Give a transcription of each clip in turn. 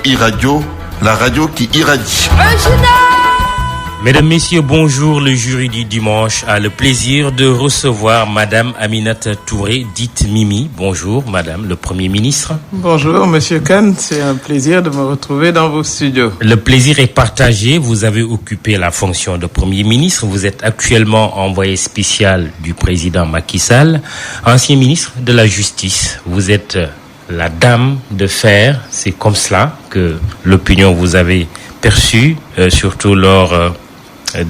e-radio, la radio qui irradie. Mesdames, Messieurs, bonjour. Le jury du dimanche a le plaisir de recevoir Madame Aminata Touré, dite Mimi. Bonjour, Madame le Premier ministre. Bonjour, Monsieur Khan. C'est un plaisir de me retrouver dans vos studios. Le plaisir est partagé. Vous avez occupé la fonction de Premier ministre. Vous êtes actuellement envoyé spécial du président Macky Sall, ancien ministre de la Justice. Vous êtes la dame de fer. C'est comme cela que l'opinion vous avait perçue, surtout lors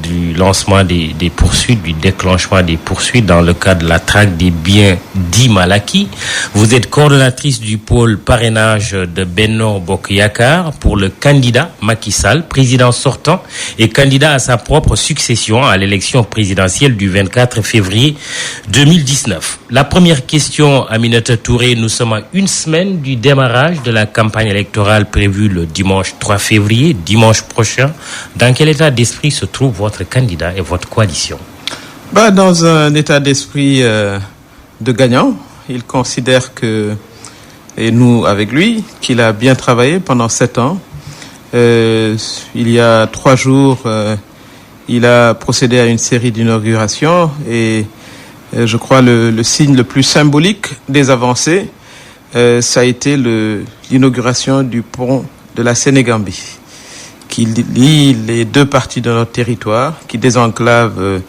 du lancement des poursuites, du déclenchement des poursuites dans le cadre de la traque des biens dits mal acquis. Vous êtes coordonnatrice du pôle parrainage de Benno Bokk Yakaar pour le candidat Macky Sall, président sortant et candidat à sa propre succession à l'élection présidentielle du 24 février 2019. La première question, Aminata Touré, nous sommes à une semaine du démarrage de la campagne électorale prévue le dimanche 3 février, dimanche prochain. Dans quel état d'esprit se trouve votre candidat et votre coalition? Dans un état d'esprit de gagnant. Il considère que, et nous avec lui, qu'il a bien travaillé pendant 7 ans. Il y a 3 jours, il a procédé à une série d'inaugurations et je crois le signe le plus symbolique des avancées, ça a été l'inauguration du pont de la Sénégambie, qui lie les 2 parties de notre territoire, qui désenclave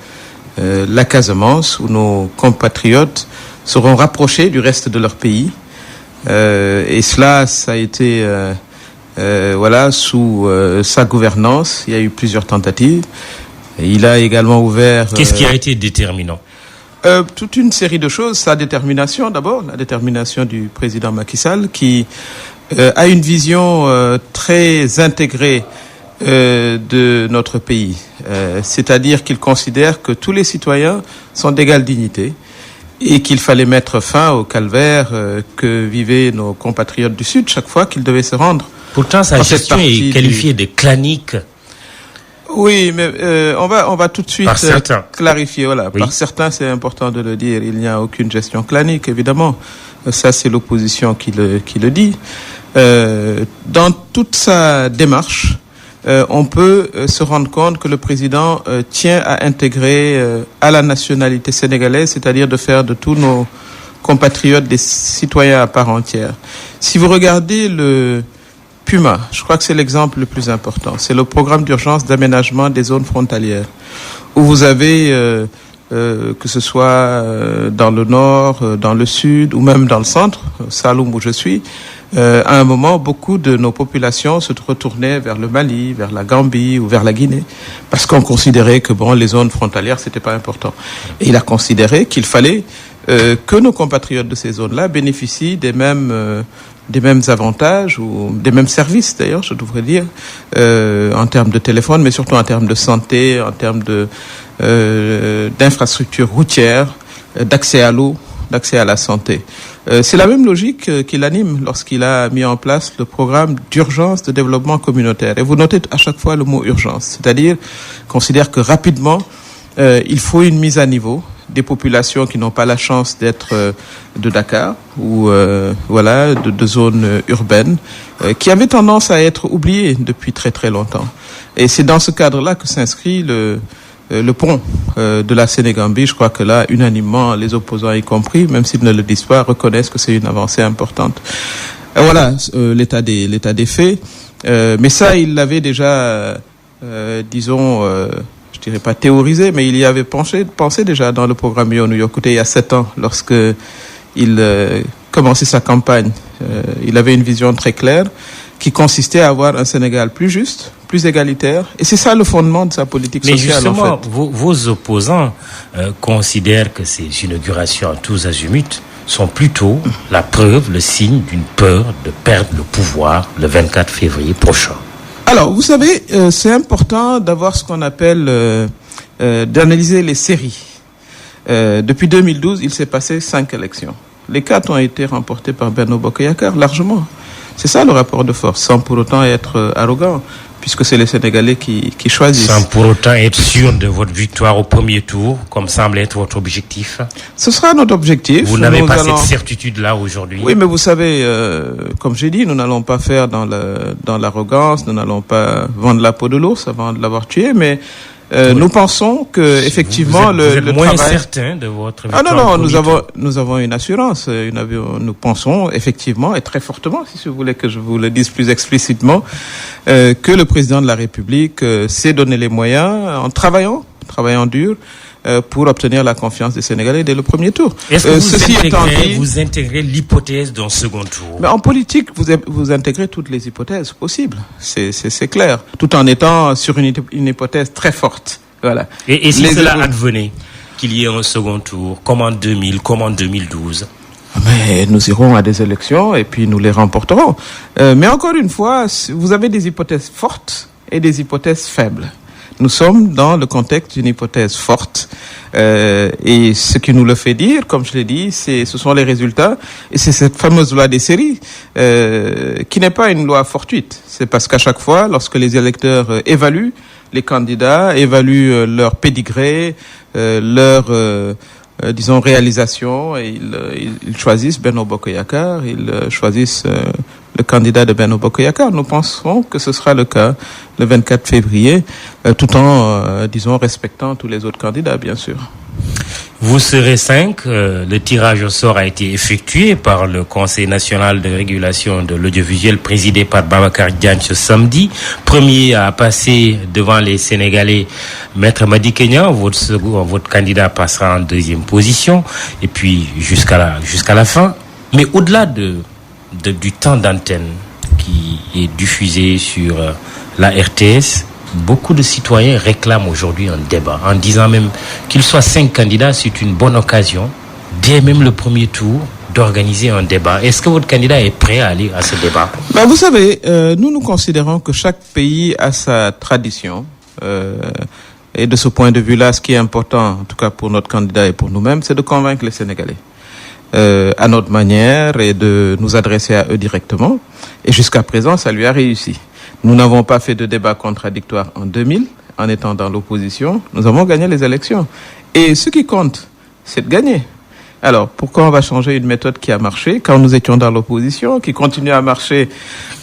la Casamance, où nos compatriotes seront rapprochés du reste de leur pays. Et cela, ça a été sous sa gouvernance. Il y a eu plusieurs tentatives. Et il a également ouvert... Qu'est-ce qui a été déterminant? Toute une série de choses. Sa détermination, d'abord, la détermination du président Macky Sall, qui a une vision très intégrée de notre pays. C'est-à-dire qu'il considère que tous les citoyens sont d'égale dignité et qu'il fallait mettre fin au calvaire que vivaient nos compatriotes du Sud chaque fois qu'ils devaient se rendre. Pourtant, sa gestion est qualifiée de clanique. Oui, mais on va tout de suite clarifier. Voilà, oui. Par certains, c'est important de le dire. Il n'y a aucune gestion clanique, évidemment. Ça, c'est l'opposition qui le dit. Dans toute sa démarche, on peut se rendre compte que le président tient à intégrer à la nationalité sénégalaise, c'est-à-dire de faire de tous nos compatriotes des citoyens à part entière. Si vous regardez le PUMA, je crois que c'est l'exemple le plus important. C'est le programme d'urgence d'aménagement des zones frontalières, où vous avez, que ce soit dans le nord, dans le sud ou même dans le centre, Saloum où je suis, à un moment, beaucoup de nos populations se retournaient vers le Mali, vers la Gambie ou vers la Guinée, parce qu'on considérait que les zones frontalières, c'était pas important. Et il a considéré qu'il fallait que nos compatriotes de ces zones-là bénéficient des mêmes avantages ou des mêmes services, d'ailleurs, je devrais dire, en termes de téléphone, mais surtout en termes de santé, en termes d'infrastructures routières, d'accès à l'eau, d'accès à la santé. C'est la même logique qui l'anime lorsqu'il a mis en place le programme d'urgence de développement communautaire. Et vous notez à chaque fois le mot urgence, c'est-à-dire considère que rapidement, il faut une mise à niveau des populations qui n'ont pas la chance d'être de Dakar ou de zones urbaines, qui avaient tendance à être oubliées depuis très très longtemps. Et c'est dans ce cadre-là que s'inscrit le pont de la Sénégambie. Je crois que là, unanimement, les opposants y compris, même s'ils ne le disent pas, reconnaissent que c'est une avancée importante. Voilà l'état des faits. Mais ça, il l'avait déjà, je dirais pas théorisé, mais il y avait pensé déjà dans le programme Yoonu Yokkute il y a 7 ans, lorsque il commençait sa campagne. Il avait une vision très claire qui consistait à avoir un Sénégal plus juste, plus égalitaire. Et c'est ça le fondement de sa politique sociale. Mais justement, en fait. Vos opposants considèrent que ces inaugurations en tous azimuts sont plutôt la preuve, le signe d'une peur de perdre le pouvoir le 24 février prochain. Alors, vous savez, c'est important d'avoir ce qu'on appelle, d'analyser les séries. Depuis 2012, il s'est passé 5 élections. Les 4 ont été remportées par Benno Bokk Yakaar, largement. C'est ça le rapport de force, sans pour autant être arrogant. puisque c'est les Sénégalais qui choisissent. Sans pour autant être sûr de votre victoire au premier tour, comme semble être votre objectif. Ce sera notre objectif. Vous n'avez pas cette certitude-là aujourd'hui. Oui, mais vous savez, comme j'ai dit, nous n'allons pas faire dans l'arrogance, nous n'allons pas vendre la peau de l'ours avant de l'avoir tué, mais oui. Nous pensons que effectivement vous êtes le moins travail... certain de votre victoire. Ah non, nous avons une assurance. Nous pensons effectivement et très fortement, si vous voulez que je vous le dise plus explicitement, que le président de la République s'est donné les moyens en travaillant dur, pour obtenir la confiance des Sénégalais dès le premier tour. Est-ce que vous intégrez l'hypothèse d'un second tour? Mais en politique, vous intégrez toutes les hypothèses possibles. C'est clair. Tout en étant sur une hypothèse très forte. Voilà. Et si cela advenait qu'il y ait un second tour, comme en 2000, comme en 2012? Mais nous irons à des élections et puis nous les remporterons. Mais encore une fois, vous avez des hypothèses fortes et des hypothèses faibles. Nous sommes dans le contexte d'une hypothèse forte et ce qui nous le fait dire, comme je l'ai dit, ce sont les résultats et c'est cette fameuse loi des séries qui n'est pas une loi fortuite. C'est parce qu'à chaque fois, lorsque les électeurs évaluent les candidats, évaluent leur pédigré, leur disons réalisation, et ils choisissent Benno Bokk Yakaar, ils choisissent le candidat de Benno Bokk Yakaar. Nous pensons que ce sera le cas le 24 février, tout en, disons, respectant tous les autres candidats, bien sûr. Vous serez 5. Le tirage au sort a été effectué par le Conseil national de régulation de l'audiovisuel, présidé par Babacar Diagne ce samedi. Premier à passer devant les Sénégalais, Maître Madi Kenya. Votre candidat passera en deuxième position, et puis jusqu'à la fin. Mais au-delà du temps d'antenne qui est diffusé sur la RTS, beaucoup de citoyens réclament aujourd'hui un débat, en disant même qu'il soit 5 candidats, c'est une bonne occasion, dès même le premier tour, d'organiser un débat. Est-ce que votre candidat est prêt à aller à ce débat? Vous savez, nous considérons que chaque pays a sa tradition. Et de ce point de vue-là, ce qui est important, en tout cas pour notre candidat et pour nous-mêmes, c'est de convaincre les Sénégalais. À notre manière et de nous adresser à eux directement. Et jusqu'à présent, ça lui a réussi. Nous n'avons pas fait de débat contradictoire en 2000, en étant dans l'opposition. Nous avons gagné les élections. Et ce qui compte, c'est de gagner. Alors, pourquoi on va changer une méthode qui a marché quand nous étions dans l'opposition, qui continue à marcher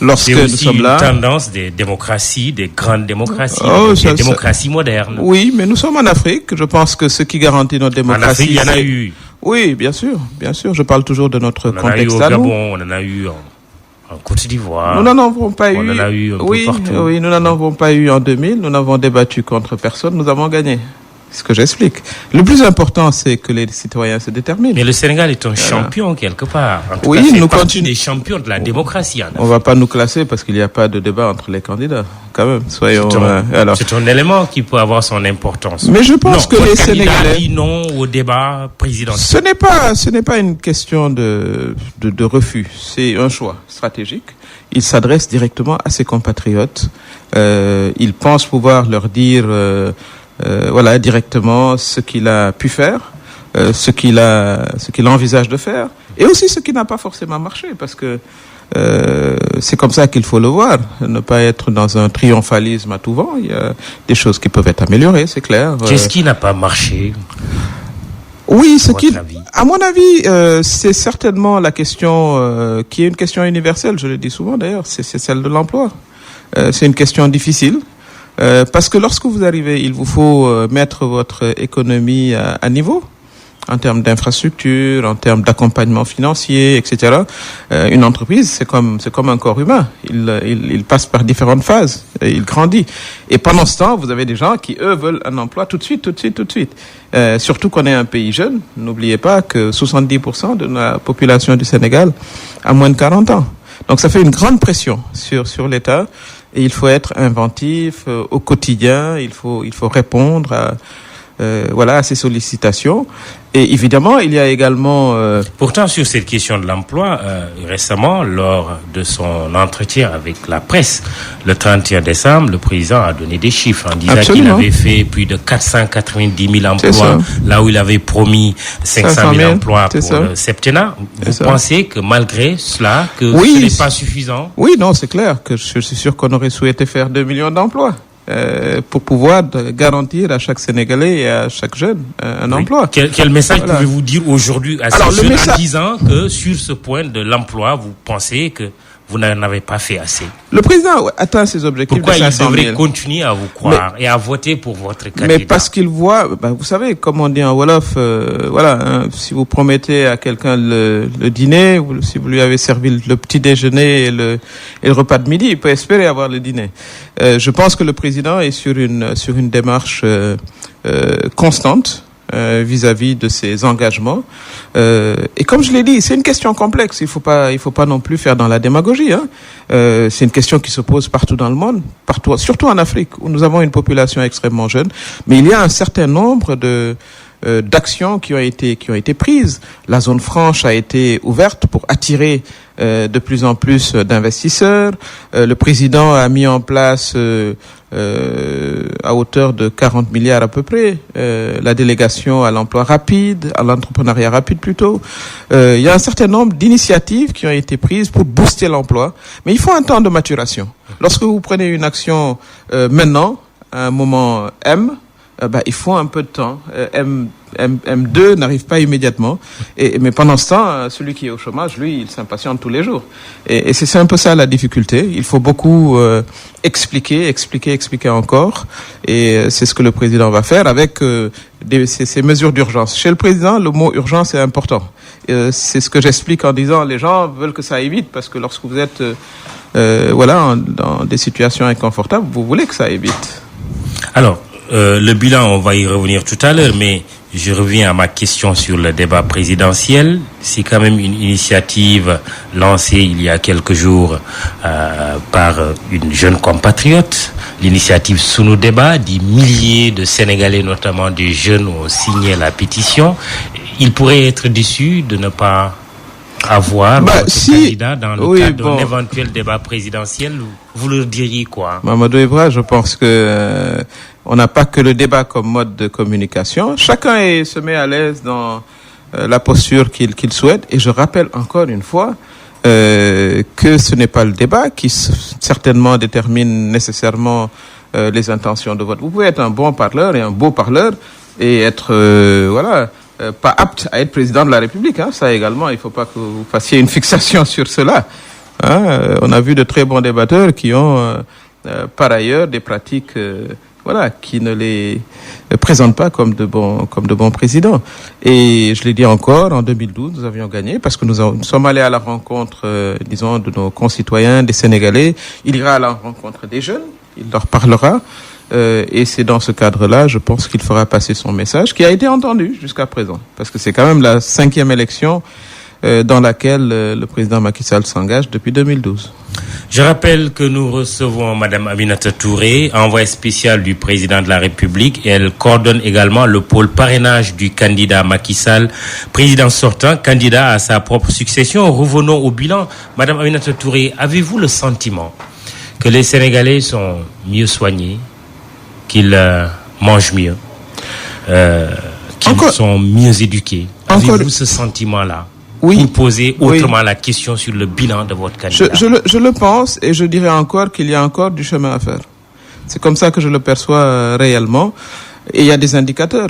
lorsque nous sommes là? C'est aussi une tendance des démocraties, des grandes démocraties, des démocraties modernes. Oui, mais nous sommes en Afrique. Je pense que ce qui garantit notre démocratie... En Afrique, il y en a eu. Oui, bien sûr. Je parle toujours de notre contexte à nous. On en a eu en Côte d'Ivoire. Nous n'en avons pas eu. On en a eu un peu partout. Oui, nous n'en avons pas eu en 2000. Nous n'avons débattu contre personne. Nous avons gagné. C'est ce que j'explique. Le plus important, c'est que les citoyens se déterminent. Mais le Sénégal est un champion quelque part. En tout cas, nous continuons des champions de la démocratie. On va pas nous classer parce qu'il n'y a pas de débat entre les candidats. Quand même, soyons. C'est un élément qui peut avoir son importance. Mais je pense que les Sénégalais dit non au débat présidentiel. Ce n'est pas une question de refus. C'est un choix stratégique. Il s'adresse directement à ses compatriotes. Il pense pouvoir leur dire. Directement ce qu'il a pu faire, ce qu'il envisage de faire, et aussi ce qui n'a pas forcément marché, parce que c'est comme ça qu'il faut le voir, ne pas être dans un triomphalisme à tout vent. Il y a des choses qui peuvent être améliorées, c'est clair. Qu'est-ce qui n'a pas marché? Oui, à mon avis, c'est certainement la question qui est une question universelle, je le dis souvent d'ailleurs, c'est celle de l'emploi. C'est une question difficile. Parce que lorsque vous arrivez, il vous faut mettre votre économie à niveau, en termes d'infrastructure, en termes d'accompagnement financier, etc. Une entreprise, c'est comme un corps humain. Il passe par différentes phases, et il grandit. Et pendant ce temps, vous avez des gens qui, eux, veulent un emploi tout de suite. Surtout qu'on est un pays jeune. N'oubliez pas que 70% de la population du Sénégal a moins de 40 ans. Donc ça fait une grande pression sur l'État. Et il faut être inventif au quotidien. Il faut répondre à ces sollicitations. Et évidemment, il y a également... Pourtant, sur cette question de l'emploi, récemment, lors de son entretien avec la presse, le 31 décembre, le président a donné des chiffres en disant qu'il avait fait plus de 490 000 emplois, là où il avait promis 500 000 emplois pour le septennat. Vous pensez que malgré cela, que ce n'est pas suffisant? Oui, non, c'est clair que je suis sûr qu'on aurait souhaité faire 2 millions d'emplois. Pour pouvoir garantir à chaque Sénégalais et à chaque jeune un emploi. Quel message pouvez-vous dire aujourd'hui à ces jeunes en disant que sur ce point de l'emploi, vous pensez que vous n'en avez pas fait assez? Le président atteint ses objectifs. Pourquoi il devrait continuer à vous croire et à voter pour votre candidat? Mais parce qu'il voit, vous savez, comme on dit en Wolof, si vous promettez à quelqu'un le dîner, ou si vous lui avez servi le petit déjeuner et le repas de midi, il peut espérer avoir le dîner. Je pense que le président est sur une démarche constante vis-à-vis de ses engagements. Et comme je l'ai dit, c'est une question complexe. Il faut pas non plus faire dans la démagogie. C'est une question qui se pose partout dans le monde, partout, surtout en Afrique, où nous avons une population extrêmement jeune. Mais il y a un certain nombre d'actions qui ont été prises. La zone franche a été ouverte pour attirer de plus en plus d'investisseurs. Le président a mis en place à hauteur de 40 milliards à peu près la délégation à l'emploi rapide, à l'entrepreneuriat rapide plutôt. Il y a un certain nombre d'initiatives qui ont été prises pour booster l'emploi, mais il faut un temps de maturation. Lorsque vous prenez une action maintenant, à un moment M, il faut un peu de temps. M2 n'arrive pas immédiatement. Mais pendant ce temps, celui qui est au chômage, lui, il s'impatiente tous les jours. Et c'est un peu ça la difficulté. Il faut beaucoup expliquer encore. Et c'est ce que le président va faire avec ces mesures d'urgence. Chez le président, le mot urgence est important. C'est ce que j'explique en disant les gens veulent que ça aille vite parce que lorsque vous êtes dans des situations inconfortables, vous voulez que ça aille vite. Alors, le bilan, on va y revenir tout à l'heure, mais je reviens à ma question sur le débat présidentiel. C'est quand même une initiative lancée il y a quelques jours par une jeune compatriote. L'initiative Sunu Débat, des milliers de Sénégalais, notamment des jeunes, ont signé la pétition. Ils pourraient être déçus de ne pas avoir votre candidat dans le cadre d'un éventuel débat présidentiel. Vous leur diriez quoi? Mamadou Ibra, je pense que on n'a pas que le débat comme mode de communication. Chacun se met à l'aise dans la posture qu'il souhaite. Et je rappelle encore une fois que ce n'est pas le débat qui certainement détermine nécessairement les intentions de vote. Vous pouvez être un bon parleur et un beau parleur et être pas apte à être président de la République. Ça également, il ne faut pas que vous fassiez une fixation sur cela. On a vu de très bons débatteurs qui ont par ailleurs des pratiques qui ne les présentent pas comme de bons présidents. Et je l'ai dit encore, en 2012, nous avions gagné parce que nous sommes allés à la rencontre, de nos concitoyens, des Sénégalais. Il ira à la rencontre des jeunes, il leur parlera. Et c'est dans ce cadre-là, je pense qu'il fera passer son message, qui a été entendu jusqu'à présent. Parce que c'est quand même la 5e élection dans laquelle le président Macky Sall s'engage depuis 2012. Je rappelle que nous recevons Madame Aminata Touré, envoyée spéciale du président de la République, et elle coordonne également le pôle parrainage du candidat Macky Sall, président sortant, candidat à sa propre succession. Revenons au bilan. Madame Aminata Touré, avez-vous le sentiment que les Sénégalais sont mieux soignés, qu'ils mangent mieux, qu'ils sont mieux éduqués? Avez-vous ce sentiment-là? Oui. Pour poser autrement la question sur le bilan de votre candidat. Je le pense, et je dirais encore qu'il y a encore du chemin à faire. C'est comme ça que je le perçois réellement. Et il y a des indicateurs.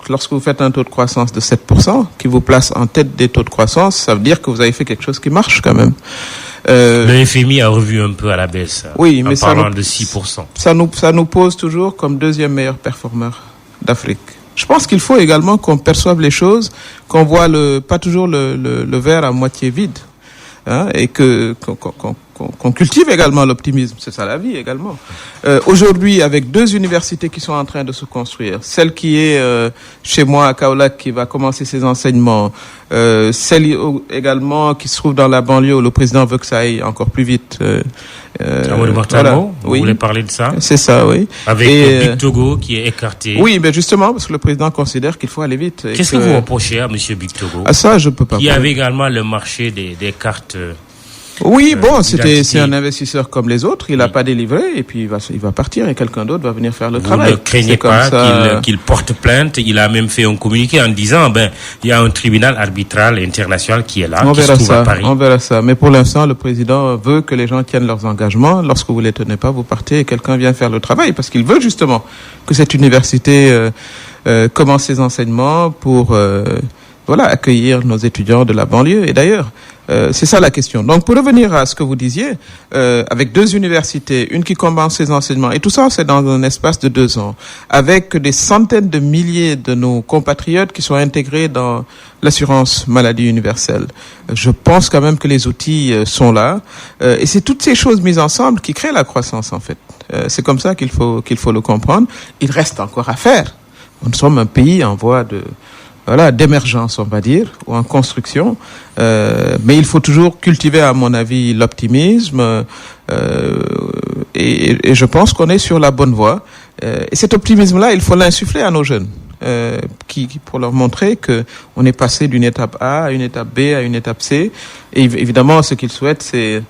Lorsque vous faites un taux de croissance de 7%, qui vous place en tête des taux de croissance, ça veut dire que vous avez fait quelque chose qui marche quand même. Le FMI a revu un peu à la baisse. Oui, mais parlant de 6%. Ça nous pose toujours comme deuxième meilleur performeur d'Afrique. Je pense qu'il faut également qu'on perçoive les choses, qu'on voit pas toujours le verre à moitié vide, et qu'on cultive également l'optimisme. C'est ça la vie également. Aujourd'hui, avec 2 universités qui sont en train de se construire, celle qui est chez moi à Kaolack qui va commencer ses enseignements, celle également qui se trouve dans la banlieue où le président veut que ça aille encore plus vite. Vous voulez parler de ça? C'est ça, oui. Avec Big Togo qui est écarté. Oui, mais justement, parce que le président considère qu'il faut aller vite. Qu'est-ce que vous reprochez à M. Big Togo? Ah, ça, je peux pas. Il y avait également le marché des cartes. Oui, bon, c'est un investisseur comme les autres. Il n'a pas délivré et puis il va partir et quelqu'un d'autre va venir faire le travail. Vous ne craignez pas qu'il porte plainte? Il a même fait un communiqué en disant, il y a un tribunal arbitral international qui est là, qui se trouve à Paris. On verra ça. Mais pour l'instant, le président veut que les gens tiennent leurs engagements. Lorsque vous les tenez pas, vous partez et quelqu'un vient faire le travail parce qu'il veut justement que cette université commence ses enseignements pour accueillir nos étudiants de la banlieue et d'ailleurs. C'est ça la question. Donc, pour revenir à ce que vous disiez, avec 2 universités, une qui commence ses enseignements, et tout ça, c'est dans un espace de 2 ans, avec des centaines de milliers de nos compatriotes qui sont intégrés dans l'assurance maladie universelle. Je pense quand même que les outils sont là, et c'est toutes ces choses mises ensemble qui créent la croissance, en fait. C'est comme ça qu'il faut le comprendre. Il reste encore à faire. Nous sommes un pays en voie d'émergence, on va dire, ou en construction. Mais il faut toujours cultiver, à mon avis, l'optimisme. Et je pense qu'on est sur la bonne voie. Et cet optimisme-là, il faut l'insuffler à nos jeunes, pour leur montrer que on est passé d'une étape A à une étape B à une étape C. Et évidemment, ce qu'ils souhaitent, c'est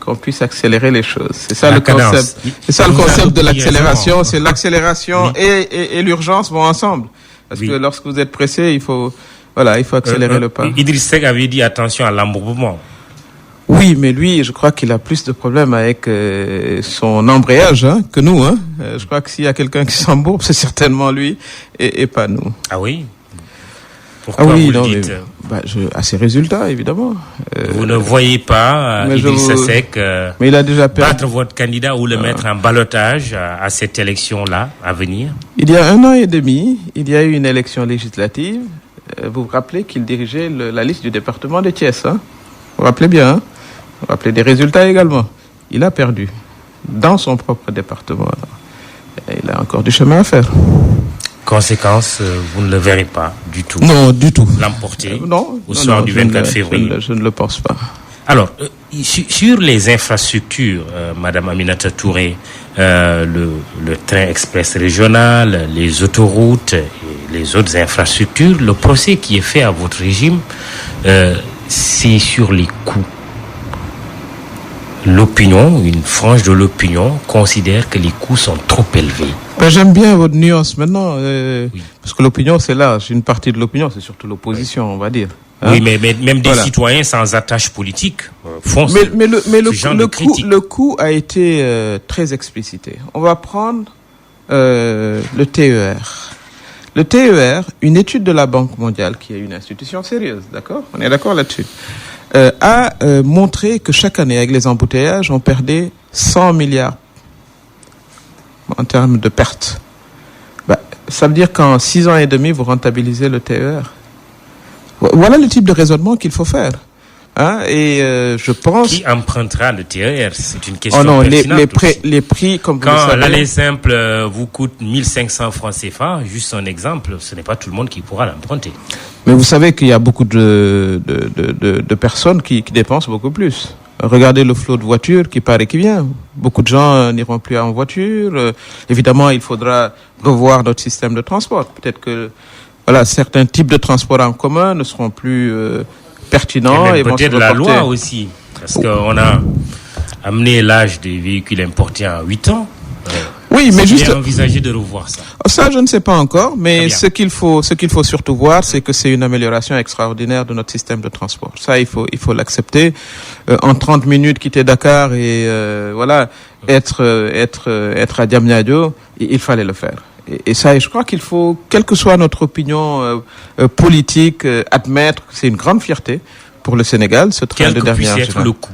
qu'on puisse accélérer les choses. C'est ça le concept. C'est ça le concept de l'accélération. C'est l'accélération et l'urgence vont ensemble. Parce que lorsque vous êtes pressé, il faut accélérer le pas. Idriss Seck avait dit attention à l'embourbement. Oui, mais lui, je crois qu'il a plus de problèmes avec son embrayage que nous. Je crois que s'il y a quelqu'un qui s'embourbe, c'est certainement lui et pas nous. Ah oui? Pourquoi vous le dites? À ses résultats, évidemment. Vous ne voyez pas Idriss Seck mais il a déjà battre votre candidat ou le mettre en ballottage à cette élection-là à venir? Il y a 1 an et demi, il y a eu une élection législative. Vous vous rappelez qu'il dirigeait la liste du département de Thiès. Vous vous rappelez bien. Vous vous rappelez des résultats également. Il a perdu dans son propre département. Et il a encore du chemin à faire. Conséquence, vous ne le verrez pas du tout. Non, du tout. L'emporter au soir du 24 février. Je ne le pense pas. Alors, sur les infrastructures, Madame Aminata Touré, le train express régional, les autoroutes et les autres infrastructures, le procès qui est fait à votre régime, c'est sur les coûts. L'opinion, une frange de l'opinion, considère que les coûts sont trop élevés. J'aime bien votre nuance maintenant, parce que l'opinion, c'est large. Une partie de l'opinion, c'est surtout l'opposition, on va dire. Oui, mais même des citoyens sans attache politique font le coût a été très explicité. On va prendre le TER. Le TER, une étude de la Banque mondiale, qui est une institution sérieuse, d'accord? On est d'accord là-dessus. A montré que chaque année, avec les embouteillages, on perdait 100 milliards en termes de pertes. Ça veut dire qu'en 6 ans et demi, vous rentabilisez le TER. Voilà le type de raisonnement qu'il faut faire. Et je pense... Qui empruntera le TER? C'est une question pertinente. Les prix, comme vous le savez... Quand l'aller simple vous coûte 1500 francs CFA, juste un exemple, ce n'est pas tout le monde qui pourra l'emprunter. Mais vous savez qu'il y a beaucoup de personnes qui dépensent beaucoup plus. Regardez le flot de voitures qui part et qui vient. Beaucoup de gens n'iront plus en voiture. Évidemment, il faudra revoir notre système de transport. Peut-être que certains types de transports en commun ne seront plus pertinents. Et peut-être la loi aussi. Parce qu'on a amené l'âge des véhicules importés à 8 ans. Oui, mais juste envisager de revoir ça. Ça, je ne sais pas encore, mais ce qu'il faut surtout voir, c'est que c'est une amélioration extraordinaire de notre système de transport. Ça, il faut l'accepter. En 30 minutes, quitter Dakar et être à Diamniadio, il fallait le faire. Et ça, je crois qu'il faut, quelle que soit notre opinion politique, admettre que c'est une grande fierté pour le Sénégal, ce train de dernière génération. Quel que puisse être le coût?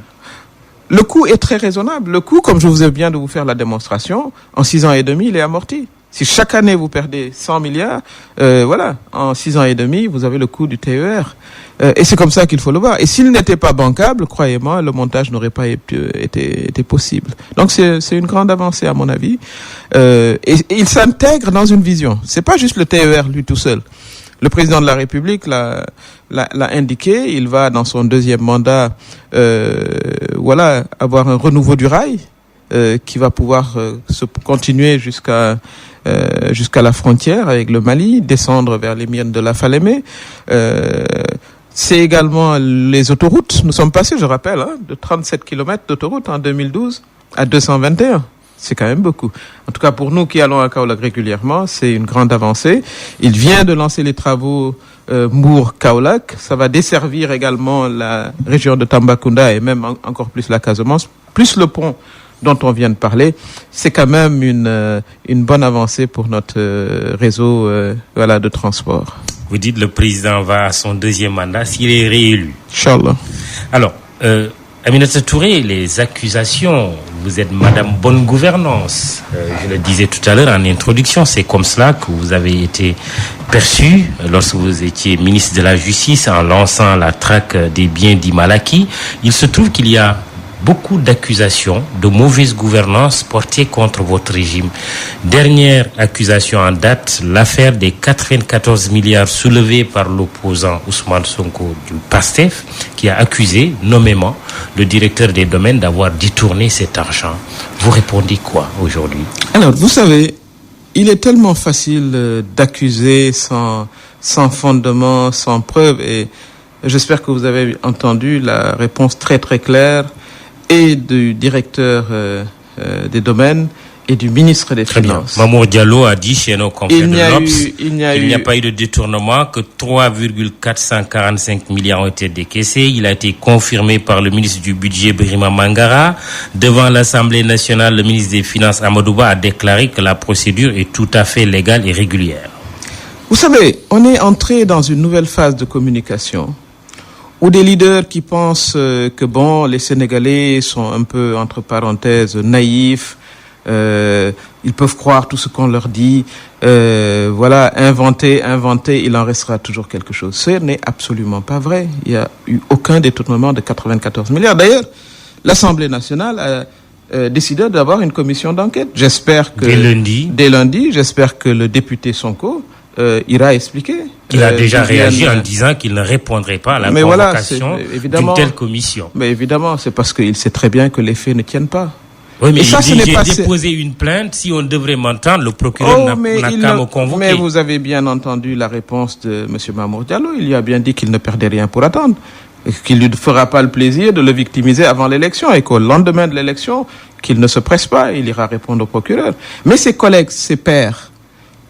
Le coût est très raisonnable. Le coût, comme je vous viens de vous faire la démonstration, en 6 ans et demi, il est amorti. Si chaque année vous perdez 100 milliards, en 6 ans et demi, vous avez le coût du TER. Et c'est comme ça qu'il faut le voir. Et s'il n'était pas bancable, croyez-moi, le montage n'aurait pas été possible. Donc c'est une grande avancée à mon avis. Et il s'intègre dans une vision. C'est pas juste le TER lui tout seul. Le président de la République l'a indiqué. Il va dans son 2e mandat, avoir un renouveau du rail. qui va pouvoir se continuer jusqu'à la frontière avec le Mali, descendre vers les mines de la Falémé. C'est également les autoroutes. Nous sommes passés, je rappelle, de 37 km d'autoroute en 2012 à 221. C'est quand même beaucoup. En tout cas, pour nous qui allons à Kaolack régulièrement, c'est une grande avancée. Il vient de lancer les travaux Mbour-Kaolack. Ça va desservir également la région de Tambacounda et même encore plus la Casamance, plus le pont dont on vient de parler. C'est quand même une bonne avancée pour notre réseau de transport. Vous dites le président va à son deuxième mandat s'il est réélu. Inch'Allah. Alors, Aminata Touré, les accusations, vous êtes Madame Bonne Gouvernance. Je le disais tout à l'heure en introduction, c'est comme cela que vous avez été perçu lorsque vous étiez ministre de la Justice en lançant la traque des biens dits mal acquis. Il se trouve qu'il y a beaucoup d'accusations de mauvaise gouvernance portées contre votre régime. Dernière accusation en date, l'affaire des 94 milliards soulevés par l'opposant Ousmane Sonko du PASTEF, qui a accusé nommément le directeur des domaines d'avoir détourné cet argent. Vous répondez quoi aujourd'hui? Alors, vous savez, il est tellement facile d'accuser sans fondement, sans preuve, et j'espère que vous avez entendu la réponse très très claire et du directeur des domaines et du ministre des Finances. Mamour Diallo a dit chez nos confrères de l'Obs qu'il n'y a pas eu de détournement, que 3,445 milliards ont été décaissés. Il a été confirmé par le ministre du Budget, Birima Mangara. Devant l'Assemblée nationale, le ministre des Finances, Amadou Ba, a déclaré que la procédure est tout à fait légale et régulière. Vous savez, on est entré dans une nouvelle phase de communication où des leaders qui pensent que les Sénégalais sont un peu, entre parenthèses, naïfs, ils peuvent croire tout ce qu'on leur dit, inventer, il en restera toujours quelque chose. Ce n'est absolument pas vrai. Il n'y a eu aucun détournement de 94 milliards. D'ailleurs, l'Assemblée nationale a décidé d'avoir une commission d'enquête. J'espère que... Dès lundi, j'espère que le député Sonko ira expliquer. Il a déjà réagi en disant qu'il ne répondrait pas à la convocation d'une telle commission. Mais évidemment, c'est parce qu'il sait très bien que les faits ne tiennent pas. Oui, mais j'ai déposé une plainte. Si on devrait m'entendre, le procureur n'a qu'à me convoquer. Mais vous avez bien entendu la réponse de M. Mamour Diallo. Il lui a bien dit qu'il ne perdait rien pour attendre. Qu'il ne lui fera pas le plaisir de le victimiser avant l'élection et qu'au lendemain de l'élection, qu'il ne se presse pas, il ira répondre au procureur. Mais ses collègues, ses pairs,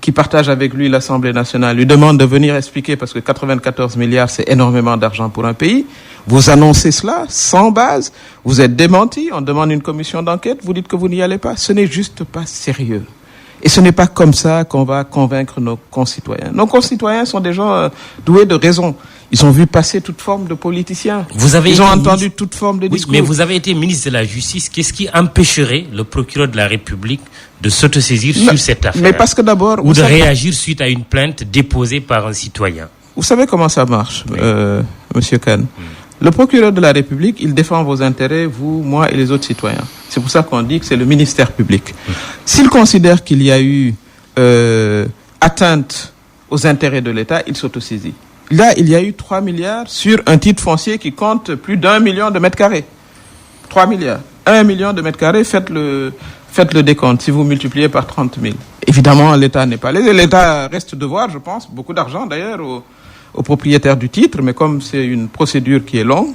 qui partagent avec lui l'Assemblée nationale, lui demandent de venir expliquer parce que 94 milliards, c'est énormément d'argent pour un pays. Vous annoncez cela sans base, vous êtes démenti, on demande une commission d'enquête, vous dites que vous n'y allez pas. Ce n'est juste pas sérieux. Et ce n'est pas comme ça qu'on va convaincre nos concitoyens. Nos concitoyens sont des gens doués de raison. Ils ont vu passer toute forme de politiciens. Ils ont entendu toute forme de discours. Mais vous avez été ministre de la Justice. Qu'est-ce qui empêcherait le procureur de la République de s'autosaisir sur cette affaire? Mais parce que d'abord... Ou de réagir suite à une plainte déposée par un citoyen? Vous savez comment ça marche, Monsieur Khan? Le procureur de la République, il défend vos intérêts, vous, moi et les autres citoyens. C'est pour ça qu'on dit que c'est le ministère public. S'il considère qu'il y a eu atteinte aux intérêts de l'État, il s'autosaisit. Là, il y a eu 3 milliards sur un titre foncier qui compte plus d'1 million de mètres carrés. 3 milliards. 1 million de mètres carrés, faites le décompte. Si vous multipliez par 30 000. Évidemment, l'État n'est pas lésé. L'État reste devoir, je pense, beaucoup d'argent d'ailleurs aux propriétaires du titre, mais comme c'est une procédure qui est longue,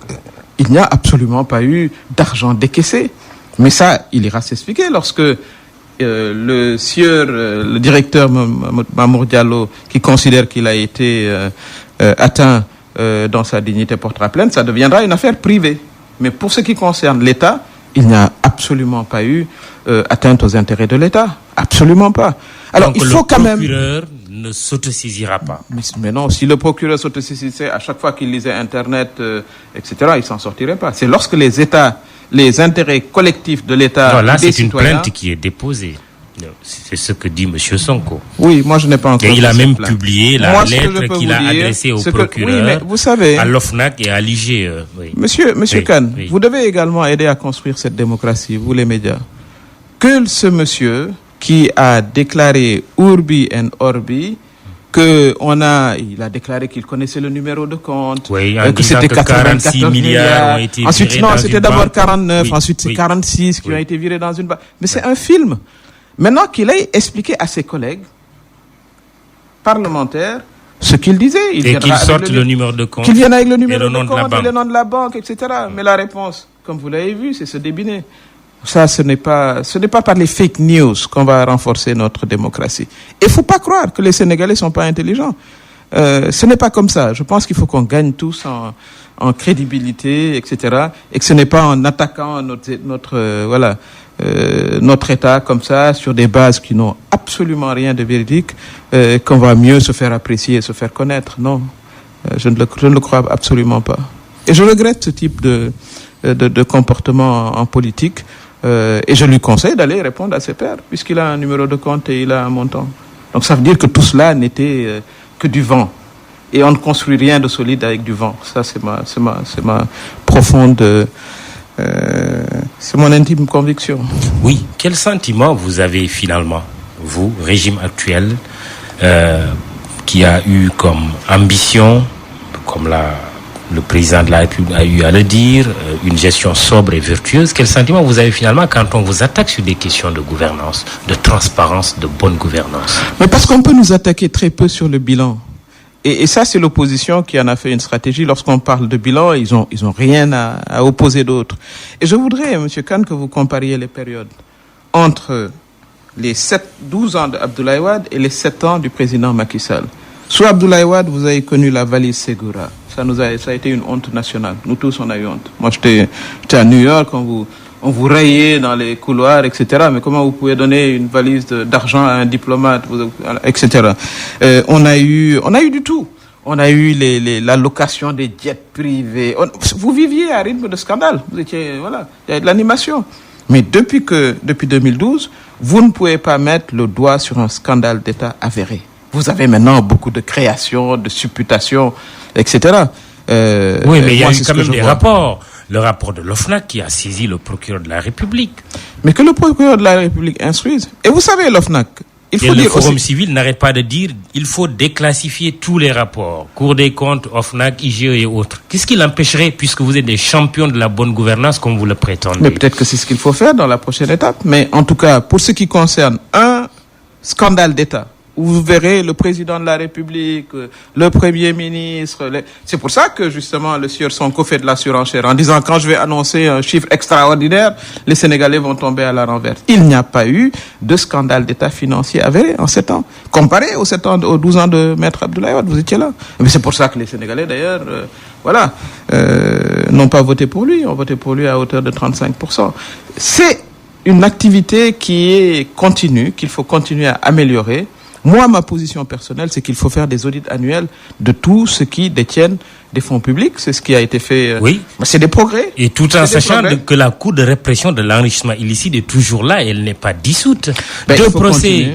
il n'y a absolument pas eu d'argent décaissé. Mais ça, il ira s'expliquer lorsque le directeur Mamour Diallo, qui considère qu'il a été atteint dans sa dignité, portera plainte, ça deviendra une affaire privée. Mais pour ce qui concerne l'État, il n'y a absolument pas eu atteinte aux intérêts de l'État. Absolument pas. Alors, donc, il faut quand même... Le procureur ne s'autosaisira pas. Mais non, si le procureur s'autosaisissait à chaque fois qu'il lisait Internet, etc., il s'en sortirait pas. C'est lorsque les États, les intérêts collectifs de l'État... Non, là, c'est une plainte qui est déposée. C'est ce que dit M. Sonko. Oui, moi je n'ai pas encore... Et il a même publié la lettre qu'il a adressée au procureur, oui, mais vous savez, à l'OFNAC et à l'IGE. Oui. Monsieur Khan, vous devez également aider à construire cette démocratie, vous les médias. Que ce monsieur qui a déclaré Urbi and Orbi il a déclaré qu'il connaissait le numéro de compte. Oui, que c'était 46 milliards ont été ensuite, virés non, dans c'était une d'abord banque. 49, Oui, ensuite c'est oui. 46 qui ont été virés dans une banque. Mais c'est un film. Maintenant qu'il ait expliqué à ses collègues parlementaires ce qu'il disait. Et qu'il sorte le numéro de compte. Qu'il vienne avec le numéro et le nom de de la compte et banque. le nom de la banque, etc. Mais la réponse, comme vous l'avez vu, c'est se débiner. Ça, ce n'est pas par les fake news qu'on va renforcer notre démocratie. Et il faut pas croire que les Sénégalais sont pas intelligents. Ce n'est pas comme ça. Je pense qu'il faut qu'on gagne tous en crédibilité, etc. Et que ce n'est pas en attaquant notre État comme ça, sur des bases qui n'ont absolument rien de véridique, qu'on va mieux se faire apprécier et se faire connaître. Non, je ne le crois absolument pas. Et je regrette ce type de comportement en politique. Et je lui conseille d'aller répondre à ses pairs, puisqu'il a un numéro de compte et il a un montant. Donc ça veut dire que tout cela n'était que du vent. Et on ne construit rien de solide avec du vent. Ça, c'est ma profonde... c'est mon intime conviction. Oui. Quel sentiment vous avez finalement, vous, régime actuel, qui a eu comme ambition, comme le président de la République a eu à le dire, une gestion sobre et vertueuse. Quel sentiment vous avez finalement quand on vous attaque sur des questions de gouvernance, de transparence, de bonne gouvernance? Mais parce qu'on peut nous attaquer très peu sur le bilan. Et ça, c'est l'opposition qui en a fait une stratégie. Lorsqu'on parle de bilan, ils ont rien à opposer d'autre. Et je voudrais, Monsieur Kane, que vous compariez les périodes entre les 12 ans d'Abdoulaye Wade et les 7 ans du président Macky Sall. Sous Abdoulaye Wade, vous avez connu la valise Segura. Ça a été une honte nationale. Nous tous, on a eu honte. Moi, j'étais à New York, on vous rayait dans les couloirs, etc. Mais comment vous pouvez donner une valise d'argent à un diplomate, etc. On a eu du tout. On a eu la location des jets privés. Vous viviez à rythme de scandale. Vous étiez, voilà, il y a de l'animation. Mais depuis 2012, vous ne pouvez pas mettre le doigt sur un scandale d'État avéré. Vous avez maintenant beaucoup de créations, de supputations, etc. Oui, mais il y a eu quand même des rapports. Le rapport de l'OFNAC qui a saisi le procureur de la République. Mais que le procureur de la République instruise. Et vous savez, l'OFNAC, il faut dire le Forum aussi... civil n'arrête pas de dire il faut déclassifier tous les rapports. Cour des comptes, OFNAC, IGE et autres. Qu'est-ce qui l'empêcherait, puisque vous êtes des champions de la bonne gouvernance, comme vous le prétendez? Mais peut-être que c'est ce qu'il faut faire dans la prochaine étape. Mais en tout cas, pour ce qui concerne un scandale d'État, où vous verrez le président de la République, le Premier ministre. C'est pour ça que, justement, le sieur Sonko fait de la surenchère en disant quand je vais annoncer un chiffre extraordinaire, les Sénégalais vont tomber à la renverse. Il n'y a pas eu de scandale d'État financier avéré en 7 ans. Comparé aux 12 ans de Maître Abdoulaye Wade, vous étiez là. Mais c'est pour ça que les Sénégalais, d'ailleurs, n'ont pas voté pour lui. Ont voté pour lui à hauteur de 35%. C'est une activité qui est continue, qu'il faut continuer à améliorer. Moi, ma position personnelle, c'est qu'il faut faire des audits annuels de tout ce qui détiennent des fonds publics. C'est ce qui a été fait. Oui. C'est des progrès. Et tout en sachant que la Cour de répression de l'enrichissement illicite est toujours là et elle n'est pas dissoute.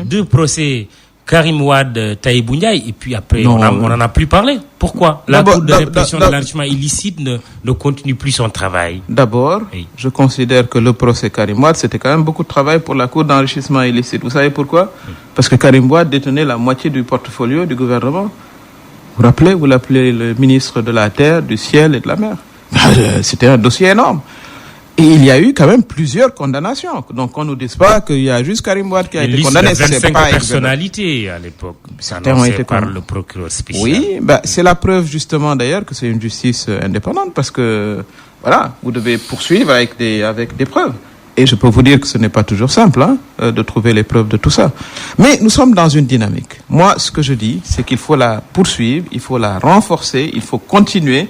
Deux procès, Karim Wade, Tahibou Ndiaye, et puis après, on n'en a plus parlé. Pourquoi la Cour de répression de l'enrichissement illicite ne continue plus son travail? D'abord, je considère que le procès Karim Wade, c'était quand même beaucoup de travail pour la Cour d'enrichissement illicite. Vous savez pourquoi? Parce que Karim Wade détenait la moitié du portfolio du gouvernement. Vous l'appelez le ministre de la Terre, du Ciel et de la Mer. C'était un dossier énorme. Et il y a eu quand même plusieurs condamnations. Donc, on ne nous dise pas qu'il y a juste Karim Wade qui a été condamné. Il y a 25 personnalités à l'époque, annoncées par le procureur spécial. Oui, c'est la preuve justement d'ailleurs que c'est une justice indépendante parce que, voilà, vous devez poursuivre avec des preuves. Et je peux vous dire que ce n'est pas toujours simple de trouver les preuves de tout ça. Mais nous sommes dans une dynamique. Moi, ce que je dis, c'est qu'il faut la poursuivre, il faut la renforcer, il faut continuer.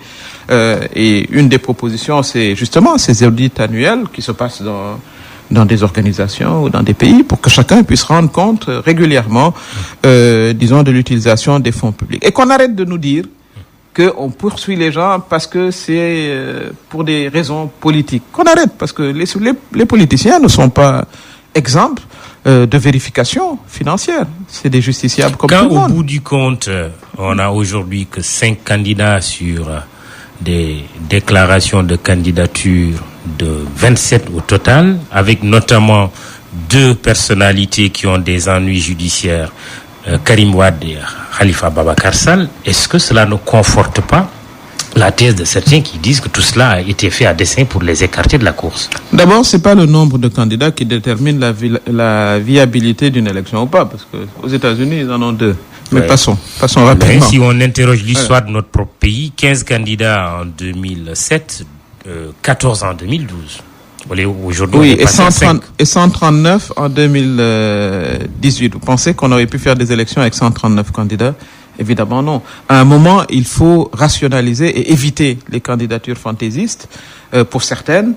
Et une des propositions, c'est justement ces audits annuels qui se passent dans des organisations ou dans des pays pour que chacun puisse rendre compte régulièrement, disons, de l'utilisation des fonds publics. Et qu'on arrête de nous dire qu'on poursuit les gens parce que c'est pour des raisons politiques. Qu'on arrête, parce que les politiciens ne sont pas exemples de vérification financière. C'est des justiciables comme tout le monde. Quand au bout du compte, on a aujourd'hui que 5 candidats sur des déclarations de candidature de 27 au total, avec notamment 2 personnalités qui ont des ennuis judiciaires, Karim Wade et Khalifa Ababacar Sall, est-ce que cela ne conforte pas la thèse de certains qui disent que tout cela a été fait à dessein pour les écarter de la course? D'abord, c'est pas le nombre de candidats qui détermine la viabilité d'une élection ou pas, parce que aux États-Unis, ils en ont 2. Mais passons rapidement. Mais si on interroge l'histoire de notre propre pays, 15 candidats en 2007, 14 en 2012. Aujourd'hui, oui, et 139 en 2018. Vous pensez qu'on aurait pu faire des élections avec 139 candidats? Évidemment non. À un moment, il faut rationaliser et éviter les candidatures fantaisistes pour certaines.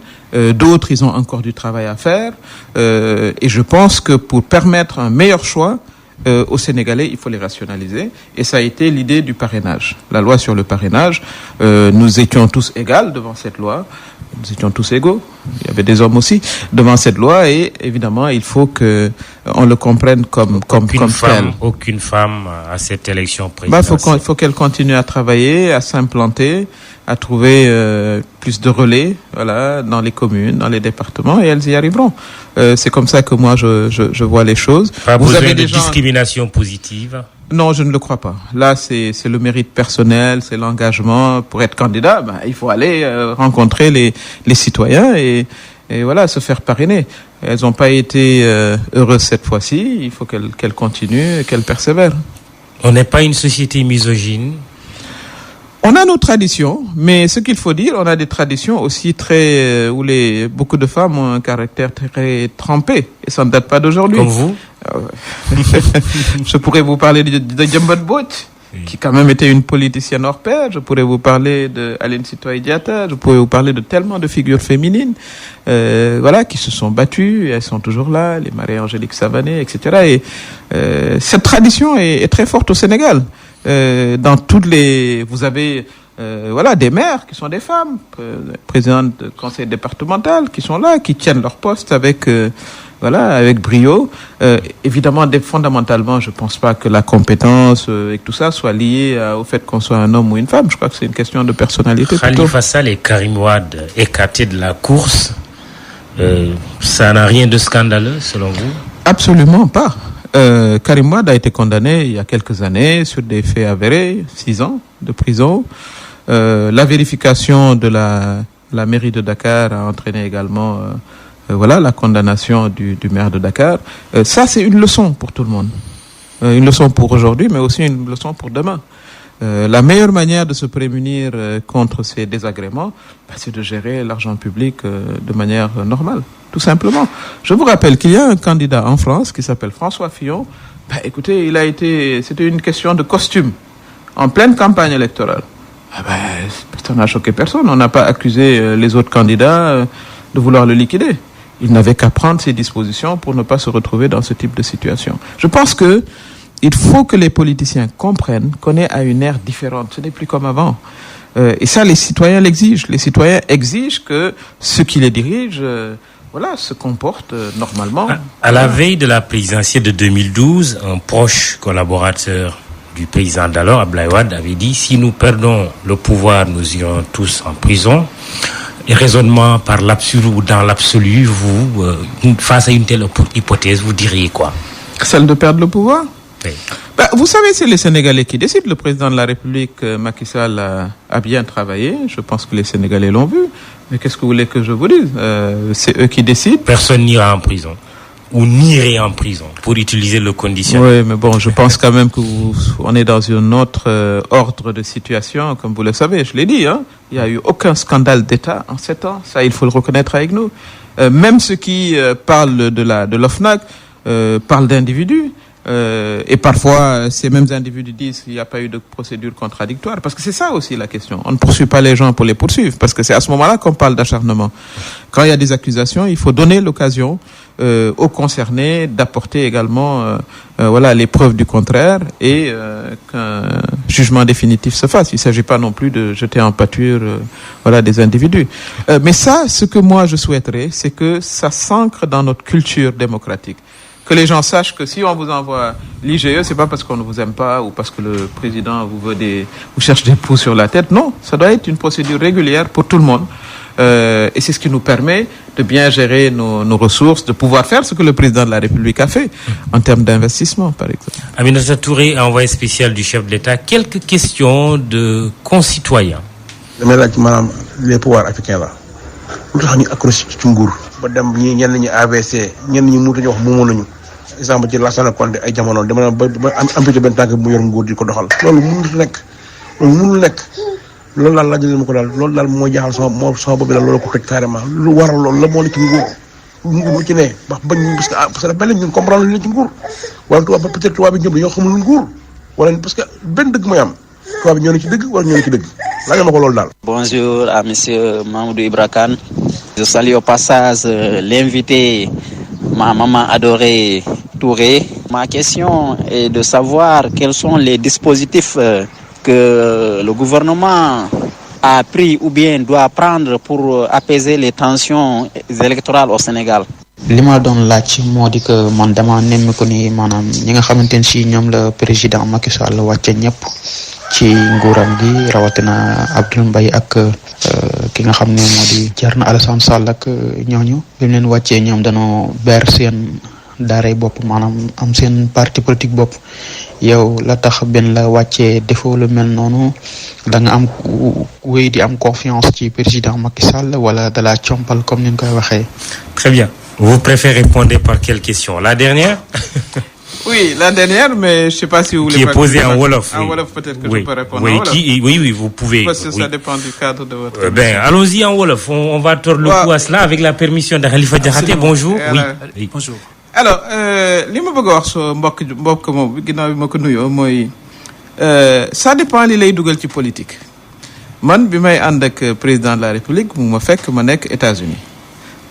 D'autres, ils ont encore du travail à faire. Et je pense que pour permettre un meilleur choix aux Sénégalais, il faut les rationaliser. Et ça a été l'idée du parrainage. La loi sur le parrainage, nous étions tous égaux devant cette loi. Nous étions tous égaux. Il y avait des hommes aussi devant cette loi et évidemment, il faut que on le comprenne comme tel. Aucune femme à cette élection présidentielle. Il faut qu'elle continue à travailler, à s'implanter, à trouver plus de relais, voilà, dans les communes, dans les départements, et elles y arriveront. C'est comme ça que moi je vois les choses. Pas besoin de discrimination positive. Non, je ne le crois pas. Là, c'est le mérite personnel, c'est l'engagement. Pour être candidat, il faut aller rencontrer les citoyens et voilà, se faire parrainer. Elles n'ont pas été heureuses cette fois-ci. Il faut qu'elles continuent et qu'elles persévèrent. On n'est pas une société misogyne. On a nos traditions, mais ce qu'il faut dire, on a des traditions aussi très où beaucoup de femmes ont un caractère très trempé et ça ne date pas d'aujourd'hui. Comme vous. Je pourrais vous parler de Djembat Bot, qui quand même était une politicienne hors pair. Je pourrais vous parler de Aline Sitoé Diatta. Je pourrais vous parler de tellement de figures féminines, voilà, qui se sont battues. Elles sont toujours là, les Marie-Angélique Savané, etc. Et cette tradition est très forte au Sénégal. Dans vous avez voilà, des maires qui sont des femmes, présidentes de conseil départemental qui sont là, qui tiennent leur poste avec brio. Évidemment, fondamentalement, je pense pas que la compétence et que tout ça soit lié au fait qu'on soit un homme ou une femme. Je crois que c'est une question de personnalité. Khalifa Sall et Karim Wade écartés de la course, ça n'a rien de scandaleux selon vous? Absolument pas. Karim Wade a été condamné il y a quelques années sur des faits avérés, 6 ans de prison. La vérification de la mairie de Dakar a entraîné également la condamnation du maire de Dakar. Ça, c'est une leçon pour tout le monde. Une leçon pour aujourd'hui, mais aussi une leçon pour demain. La meilleure manière de se prémunir contre ces désagréments, c'est de gérer l'argent public de manière normale, tout simplement. Je vous rappelle qu'il y a un candidat en France qui s'appelle François Fillon. Écoutez, c'était une question de costume en pleine campagne électorale. Ça n'a choqué personne. On n'a pas accusé les autres candidats de vouloir le liquider. Il n'avait qu'à prendre ses dispositions pour ne pas se retrouver dans ce type de situation. Je pense que il faut que les politiciens comprennent qu'on est à une ère différente. Ce n'est plus comme avant. Et ça, les citoyens l'exigent. Les citoyens exigent que ceux qui les dirigent, se comportent normalement. À la veille de la présidentielle de 2012, un proche collaborateur du président d'alors, Abdoulaye Wade, avait dit « Si nous perdons le pouvoir, nous irons tous en prison ». Et raisonnement par l'absolu ou dans l'absolu, vous, face à une telle hypothèse, vous diriez quoi? Celle de perdre le pouvoir? Oui. Vous savez, c'est les Sénégalais qui décident. Le président de la République, Macky Sall, a bien travaillé. Je pense que les Sénégalais l'ont vu. Mais qu'est-ce que vous voulez que je vous dise? C'est eux qui décident. Personne n'ira en prison. Ou n'irait en prison, pour utiliser le conditionnel. Oui, mais bon, je pense quand même qu'on est dans un autre ordre de situation, comme vous le savez. Je l'ai dit, hein. Il n'y a eu aucun scandale d'État en 7 ans. Ça, il faut le reconnaître avec nous. Même ceux qui parlent de l'OFNAC parlent d'individus. Et parfois, ces mêmes individus disent qu'il n'y a pas eu de procédure contradictoire. Parce que c'est ça aussi la question. On ne poursuit pas les gens pour les poursuivre. Parce que c'est à ce moment-là qu'on parle d'acharnement. Quand il y a des accusations, il faut donner l'occasion aux concernés d'apporter également les preuves du contraire et qu'un jugement définitif se fasse. Il ne s'agit pas non plus de jeter en pâture des individus. Mais ça, ce que moi je souhaiterais, c'est que ça s'ancre dans notre culture démocratique. Que les gens sachent que si on vous envoie l'IGE, c'est pas parce qu'on ne vous aime pas ou parce que le président vous cherche des poux sur la tête. Non, ça doit être une procédure régulière pour tout le monde. Et c'est ce qui nous permet de bien gérer nos ressources, de pouvoir faire ce que le président de la République a fait en termes d'investissement, par exemple. Aminata Touré, envoyé spécial du chef de l'État. Quelques questions de concitoyens. damay laaj maanaam les pouvoirs africains la lu tax ñu accroché ci nguur ba dem ñenn ñi AVC ñenn ñi mënut a wax moomoon nañu exemple ci Lassana Conté ay jamono dama ba am amplitude benn tànk mu yor nguur di ko doxal. loolu mënul nekk loolu daal laaj ma ko daal loolu daal moo jaaxal sama bopp bi daal loolu ko toj carrément lu waral loolu la moo ne ci nguur lu ci ne wax bañ parce que benn ñun comprendre lu ne ci nguur wala tubaab peut-être tubaab bi ñoom dañoo xamul nguur wala parce que benn dëgg mooy am tubaab bi ñoo ne ci dëgg wala ñoo ne ci dëgg. Bonjour à monsieur Mamoudou Ibra Kane. Je salue au passage l'invité, ma maman adorée Touré. Ma question est de savoir quels sont les dispositifs que le gouvernement a pris ou bien doit prendre pour apaiser les tensions électorales au Sénégal. li ma doon laaj moo di que man dama nemmeeku ni maanaam ñi nga xamante ne si ñoom la président Macky Sall wàcce ñëpp ci nguuram gi rawatina Abdoul Mbaye ak ki nga xam ne moo di Thierno Alassane Sall ak ñooñu bi mu leen wàccee ñoom dañoo ber seen daaray bopp maanaam am seen parti politique bopp yow la tax benn la wàccee defoo lu mel noonu da nga am wéy di am confiance ci président Macky Sall wala da la compal comme ni ñu koy waxee. Très bien. Vous préférez répondre par quelle question? La dernière? Oui, la dernière, mais je ne sais pas si vous voulez... Qui est posée en Wolof. En Wolof, peut-être que je peux répondre oui, en Wolof. Oui, vous pouvez. Parce que oui. ça dépend du cadre de votre... allons-y en Wolof. On va tordre le cou à cela avec la permission de Khalifa Diakhaté. Bonjour. Oui. Bonjour. Alors, li ma bëgg a wax so mbokk moom bi ginnaaw bi ma ko nuyoo mooy ça dépend li lay dugal ci politique. Man bi may ànd ak président de la République mu ma fekk ma nekk États-Unis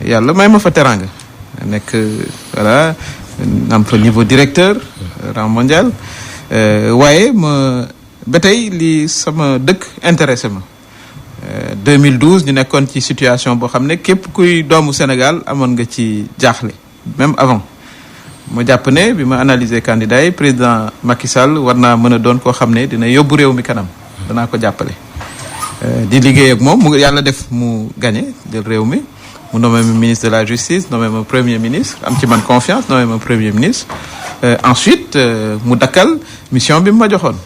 yàlla may ma fa teranga nekk voilà am fa niveau directeur rang mondial waaye ma ba tey li sama dëkk intéressé ma 2012 ñu nekkoon ci situation boo xam ne képp kuy doomu Sénégal amoon nga ci jaaxle même avant ma jàpp ne bi ma analyser candidat yi président Macky Sall war naa mën a doon koo xam ne dina yóbbu réew mi kanam danaa ko jàppale di liggéey ak moom mu yàlla def mu gagné jël réew mi mu nommé ma ministre de la justice nommé ma premier ministre am ci man confiance nommé ma premier ministre ensuite mu dakkal mission bi mu ma joxoon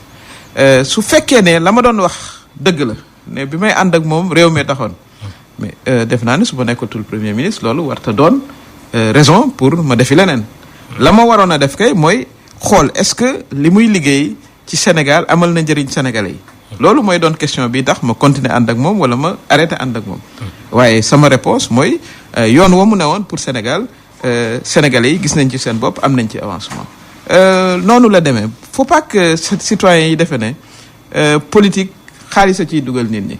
su fekkee ne la ma doon wax dëgg la ne bi may ànd ak moom réew mi taxoon mais def naa ne su ma nekkatul premier ministre loolu warta doon raison pour ma defi leneen la ma waroon a def kay mooy xool est-ce que li muy liggéey ci Sénégal amal na njëriñ Sénégalais yi loolu mooy doon question bi tax ma continuer ànd ak moom wala ma arrêté ànd ak moom waaye sama réponse mooy yoon wa mu ne woon pour Sénégal Sénégalais yi gis nañ ci seen bopp am nañ ci avancement noonu la demee faut pas que citoyens yi defe ne politique xaalis a ciy dugal nit ñi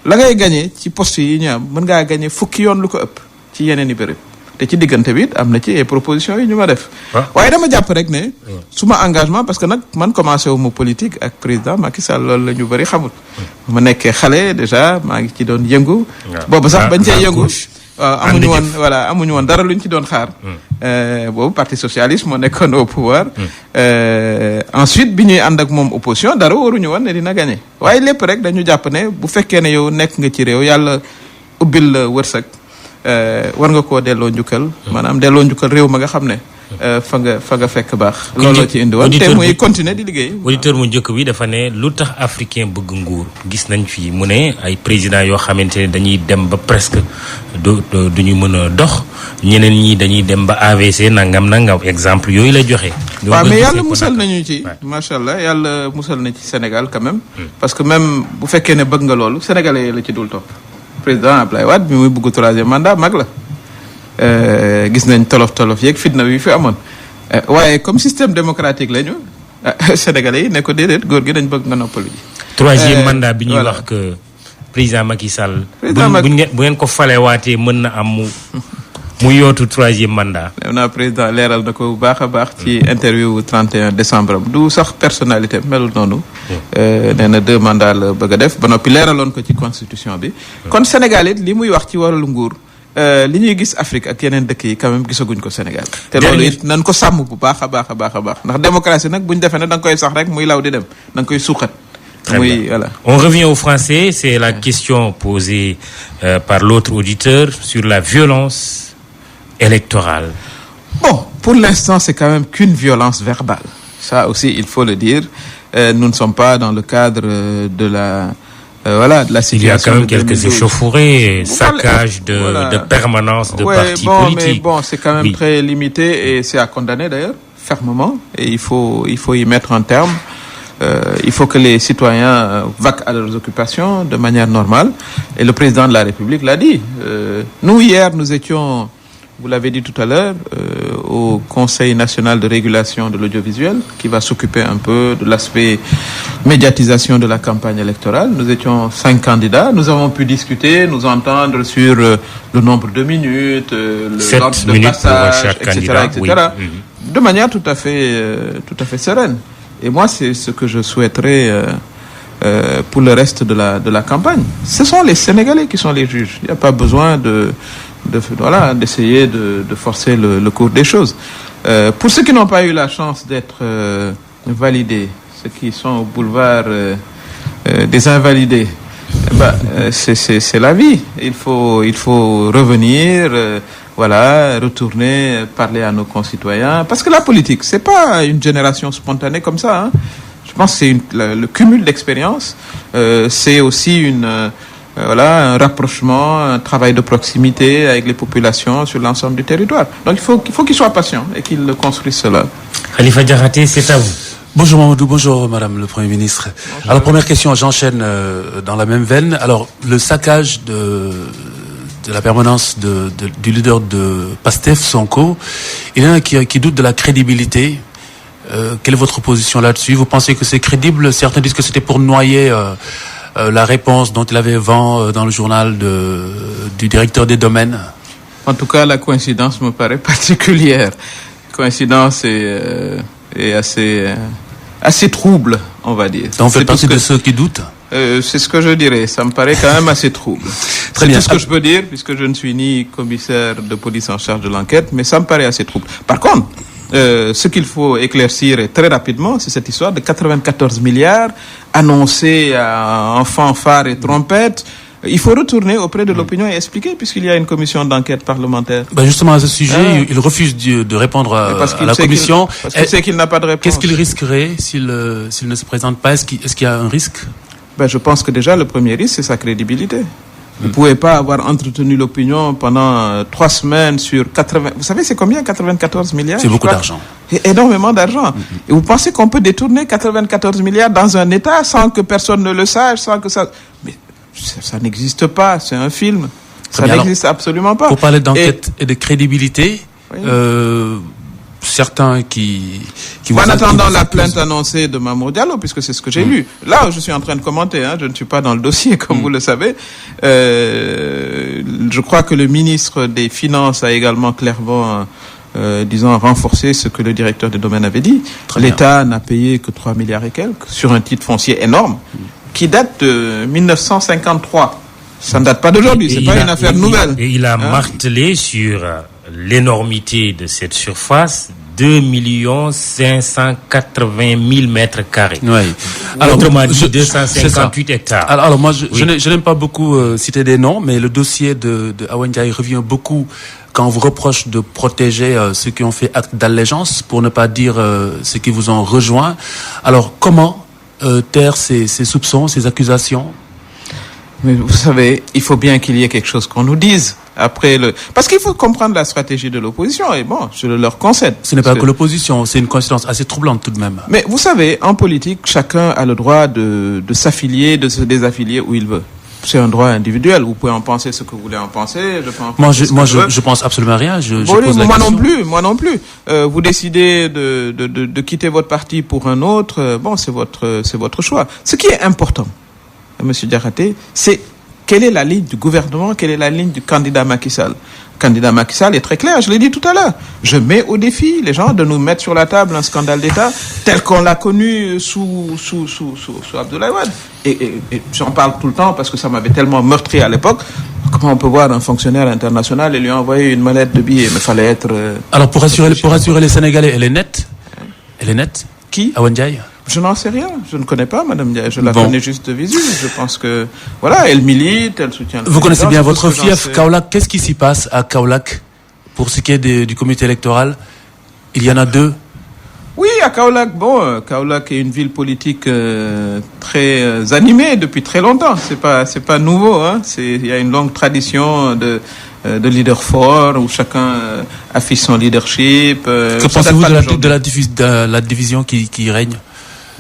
la ngay gagné ci poste yi ñu am mën ngaa gagné fukki yoon lu ko ëpp ci yeneen i béréb te ci diggante bi it am na ci ay propositions yi ñu ma def waaye dama jàpp rek ne suma engagement parce que nag man commencé wu ma politique ak président Macky Sall loolu la ñu bëri xamut ma nekkee xale déjà maa ngi ci doon yëngu boobu sax bañ cee yëngu waaw amuñu woon dara luñ ci doon xaar boobu parti socialiste moo nekkoon au pouvoir ensuite bi ñuy ànd ak moom opposition dara waruñu woon ne dina gagné waaye lépp rek dañu jàpp ne bu fekkee ne yow nekk nga ci réew yàlla ubbil la wërsëg war nga koo delloo njukkal maanaam delloo njukkal réew ma nga xam ne fa nga fekk baax looloo ci indi woon te muy continuer di liggéey auditeur mu njëkk bi dafa ne lu tax africain bëgg nguur gis nañ fii mu ne ay président yoo xamante ne dañuy dem ba presque duñu mën a dox ñeneen ñi dañuy dem ba AVC nangam exemple yooyu lay joxe waaw mais yàlla musal nañu ci macha allah yàlla musal na ci Sénégal quand même parce que même bu fekkee ne bëgg nga loolu sénégalais yi la ci dul topp président Ablaye Wade bi muy bëgg troisième mandat mag la gis nañ tolof yeeg fitna bi fi amoon waaye comme système démocratique lañu sénégalais yi ne ko déedéet góor gi dañ bëgg nga noppalu ji. troisième mandat bi ñuy wax que président Macky Sall. bu ngeen ko falewaatee mën na am mu yootu troisième mandat. nee naa président leeral na ko bu baax a baax. ci interview 31 décembre am du sax personnalité melul noonu. nee na 2 mandats la bëgg a def ba noppi leeraloon ko ci constitution bi. kon Sénégal it li muy wax ci wàllu nguur li ñuy gis Afrique ak yeneen dëkk yi quand même gisaguñ ko Sénégal. te loolu it nañ ko sàmm bu baax a baax ndax démocratie nag buñ defee ne da nga koy sax rek muy law di dem da nga koy suuxat. Oui, voilà. On revient au français, c'est la question posée par l'autre auditeur sur la violence électorale. Bon, pour l'instant, c'est quand même qu'une violence verbale. Ça aussi, il faut le dire. Nous ne sommes pas dans le cadre de la situation. Il y a quand même quelques échauffourées, saccages de permanence de partis politiques. Mais bon, c'est quand même très limité et c'est à condamner d'ailleurs, fermement. Et il faut y mettre un terme. Il faut que les citoyens vaquent à leurs occupations de manière normale. Et le président de la République l'a dit. Nous, hier, nous étions, vous l'avez dit tout à l'heure, au Conseil national de régulation de l'audiovisuel, qui va s'occuper un peu de l'aspect médiatisation de la campagne électorale. Nous étions 5 candidats. Nous avons pu discuter, nous entendre sur le nombre de minutes, l'ordre de passage, etc. Oui. De manière tout à fait sereine. Et moi, c'est ce que je souhaiterais pour le reste de la campagne. Ce sont les Sénégalais qui sont les juges. Il n'y a pas besoin d'essayer de forcer le cours des choses. Pour ceux qui n'ont pas eu la chance d'être validés, ceux qui sont au boulevard des invalidés, c'est la vie. Il faut revenir. Retourner, parler à nos concitoyens. Parce que la politique, c'est pas une génération spontanée comme ça. Hein. Je pense que c'est le cumul d'expérience. C'est aussi un rapprochement, un travail de proximité avec les populations sur l'ensemble du territoire. Donc il faut qu'ils soient patients et qu'ils construisent cela. Khalifa Diakhaté, c'est à vous. Bonjour Mamadou, bonjour Madame le Premier ministre. Bonjour. Alors première question, j'enchaîne dans la même veine. Alors le saccage de la permanence du leader de PASTEF, Sonko, il y en a qui doutent de la crédibilité. Quelle est votre position là-dessus? Vous pensez que c'est crédible? Certains disent que c'était pour noyer la réponse dont il avait vent dans le journal du directeur des domaines. En tout cas, la coïncidence me paraît particulière. Coïncidence est assez trouble, on va dire. Donc vous faites partie de ceux qui doutent? C'est ce que je dirais. Ça me paraît quand même assez trouble. Très bien. C'est tout ce que je peux dire, puisque je ne suis ni commissaire de police en charge de l'enquête, mais ça me paraît assez trouble. Par contre, ce qu'il faut éclaircir très rapidement, c'est cette histoire de 94 milliards annoncés en fanfare et trompette. Il faut retourner auprès de l'opinion et expliquer, puisqu'il y a une commission d'enquête parlementaire. Justement, à ce sujet, il refuse de répondre à la commission. Parce qu'il sait qu'il n'a pas de réponse. Qu'est-ce qu'il risquerait s'il ne se présente pas? Est-ce qu'il y a un risque? Je pense que déjà, le premier risque, c'est sa crédibilité. Vous ne pouvez pas avoir entretenu l'opinion pendant 3 semaines sur 80... Vous savez, c'est combien 94 milliards? C'est beaucoup d'argent. Énormément d'argent. Et vous pensez qu'on peut détourner 94 milliards dans un État sans que personne ne le sache, sans que ça... Mais ça n'existe pas, c'est un film. Ça n'existe absolument pas. Pour parler d'enquête et de crédibilité, certains qui en attendant la plainte annoncée de Mamour Diallo, puisque c'est ce que j'ai lu. Là, je suis en train de commenter, je ne suis pas dans le dossier, comme vous le savez. Je crois que le ministre des Finances a également clairement, renforcé ce que le directeur des domaines avait dit. L'État n'a payé que 3 milliards et quelques sur un titre foncier énorme qui date de 1953. Ça ne date pas d'aujourd'hui, c'est pas une affaire nouvelle. Et il a martelé sur l'énormité de cette surface, 2 580 000 mètres carrés. Oui. Alors, autrement dit, 258 hectares. Alors moi, je n'aime pas beaucoup citer des noms, mais le dossier de Awa Ndiaye revient beaucoup quand on vous reproche de protéger ceux qui ont fait acte d'allégeance, pour ne pas dire ceux qui vous ont rejoint. Alors, comment taire ces soupçons, ces accusations? Mais vous savez, il faut bien qu'il y ait quelque chose qu'on nous dise. Parce qu'il faut comprendre la stratégie de l'opposition, et bon, je leur concède. Ce n'est pas que l'opposition, c'est une coïncidence assez troublante tout de même. Mais vous savez, en politique, chacun a le droit de s'affilier, de se désaffilier où il veut. C'est un droit individuel. Vous pouvez en penser ce que vous voulez en penser. Je pense absolument rien. Je pose la question. Moi non plus. Vous décidez de quitter votre parti pour un autre. C'est votre choix. Ce qui est important, Monsieur Diakhaté, c'est quelle est la ligne du gouvernement, quelle est la ligne du candidat Macky Sall. Le candidat Macky Sall est très clair, je l'ai dit tout à l'heure. Je mets au défi les gens de nous mettre sur la table un scandale d'État tel qu'on l'a connu sous Abdoulaye Wade. Et j'en parle tout le temps parce que ça m'avait tellement meurtri à l'époque. Comment on peut voir un fonctionnaire international et lui envoyer une mallette de billets? Mais il fallait être... Alors pour rassurer les Sénégalais, elle est nette? Qui? Awa Ndiaye. Je n'en sais rien. Je ne connais pas Madame Ndiaye. Je la connais juste de visu. Je pense que, voilà, elle milite, elle soutient le Vous connaissez bien président, votre fief, Kaolack. Qu'est-ce qui s'y passe à Kaolack pour ce qui est du comité électoral? Il y en a 2. Oui, à Kaolack. Bon, Kaolack est une ville politique très animée depuis très longtemps. C'est pas nouveau. Hein. Il y a une longue tradition de leaders forts où chacun affiche son leadership. Que pensez-vous de la division qui règne?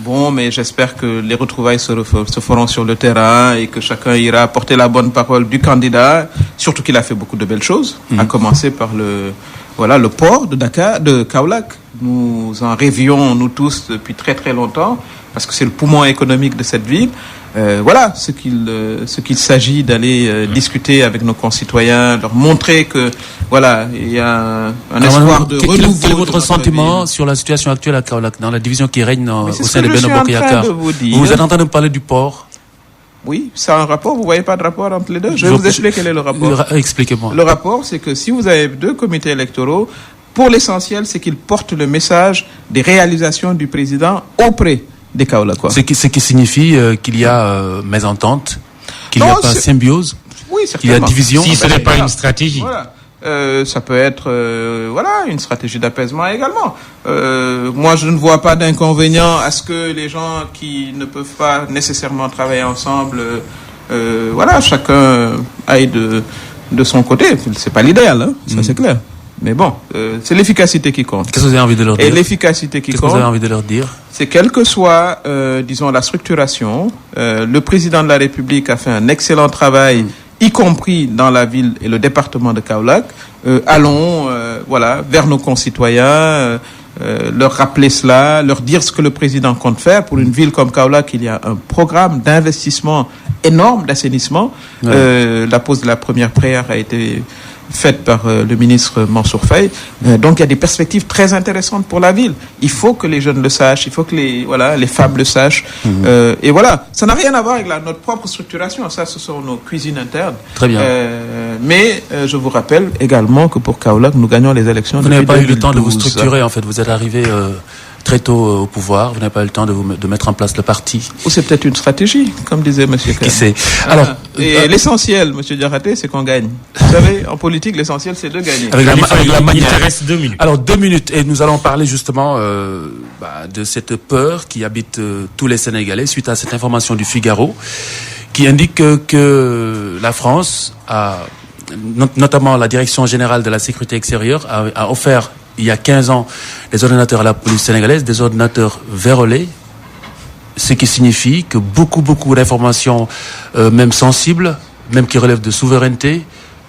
Bon, mais j'espère que les retrouvailles se feront sur le terrain et que chacun ira porter la bonne parole du candidat. Surtout qu'il a fait beaucoup de belles choses, à commencer par le port de Kaolack. Nous en rêvions, nous tous, depuis très très longtemps, parce que c'est le poumon économique de cette ville. Voilà ce qu'il s'agit d'aller discuter avec nos concitoyens, leur montrer que voilà, il y a un espoir de renouveau. Quel est votre sentiment sur la situation actuelle à Kaolack, dans la division qui règne au sein de Benno Bokk Yakaar? Vous êtes en train de me parler du port? Oui, c'est un rapport. Vous voyez pas de rapport entre les deux? Je vais vous expliquer quel est le rapport. Expliquez-moi. Le rapport, c'est que si vous avez 2 comités électoraux, pour l'essentiel, c'est qu'ils portent le message des réalisations du président auprès des Kaolackois. Ce qui signifie qu'il y a mésentente, qu'il n'y a pas symbiose, oui, qu'il y a division. Si ce n'est pas une stratégie. Voilà. Ça peut être une stratégie d'apaisement également. Moi, je ne vois pas d'inconvénient à ce que les gens qui ne peuvent pas nécessairement travailler ensemble, chacun aille de son côté. C'est pas l'idéal, hein, ça c'est clair. Mais bon, c'est l'efficacité qui compte. Qu'est-ce que vous avez envie de leur dire? Et l'efficacité qui compte. Qu'est-ce que vous avez envie de leur dire? C'est quelle que soit, disons, la structuration, le président de la République a fait un excellent travail, y compris dans la ville et le département de Kaolack. Allons, vers nos concitoyens, leur rappeler cela, leur dire ce que le président compte faire. Pour une ville comme Kaolack, il y a un programme d'investissement énorme d'assainissement. La pose de la première prière a été faite par le ministre Mansour Faye. Donc il y a des perspectives très intéressantes pour la ville. Il faut que les jeunes le sachent, il faut que les femmes le sachent. Et voilà, ça n'a rien à voir avec notre propre structuration. Ça, ce sont nos cuisines internes. Très bien. Mais je vous rappelle également que pour Kaolack, nous gagnons les élections. Vous n'avez pas eu le temps de vous structurer, en fait. Vous êtes arrivé très tôt au pouvoir. Vous n'avez pas eu le temps de mettre en place le parti. Ou c'est peut-être une stratégie, comme disait M. Kane. Qui sait. Alors, et l'essentiel, M. Diakhaté, c'est qu'on gagne. Vous savez, en politique, l'essentiel, c'est de gagner. Avec la manière. Il reste 2 minutes. Alors, 2 minutes. Et nous allons parler justement de cette peur qui habite tous les Sénégalais suite à cette information du Figaro qui indique que la France a, notamment la Direction générale de la sécurité extérieure, a offert il y a 15 ans des ordinateurs à la police sénégalaise, des ordinateurs vérolés, ce qui signifie que beaucoup d'informations, même sensibles, même qui relèvent de souveraineté,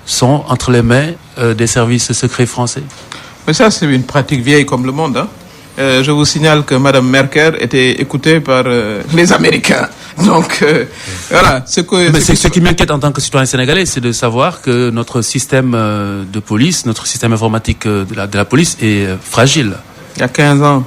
sont entre les mains des services secrets français. Mais ça, c'est une pratique vieille comme le monde. Hein. Je vous signale que Mme Merkel était écoutée par les Américains. Donc, voilà. Ce qui m'inquiète en tant que citoyen sénégalais, c'est de savoir que notre système de police, notre système informatique de la police est fragile. Il y a 15 ans.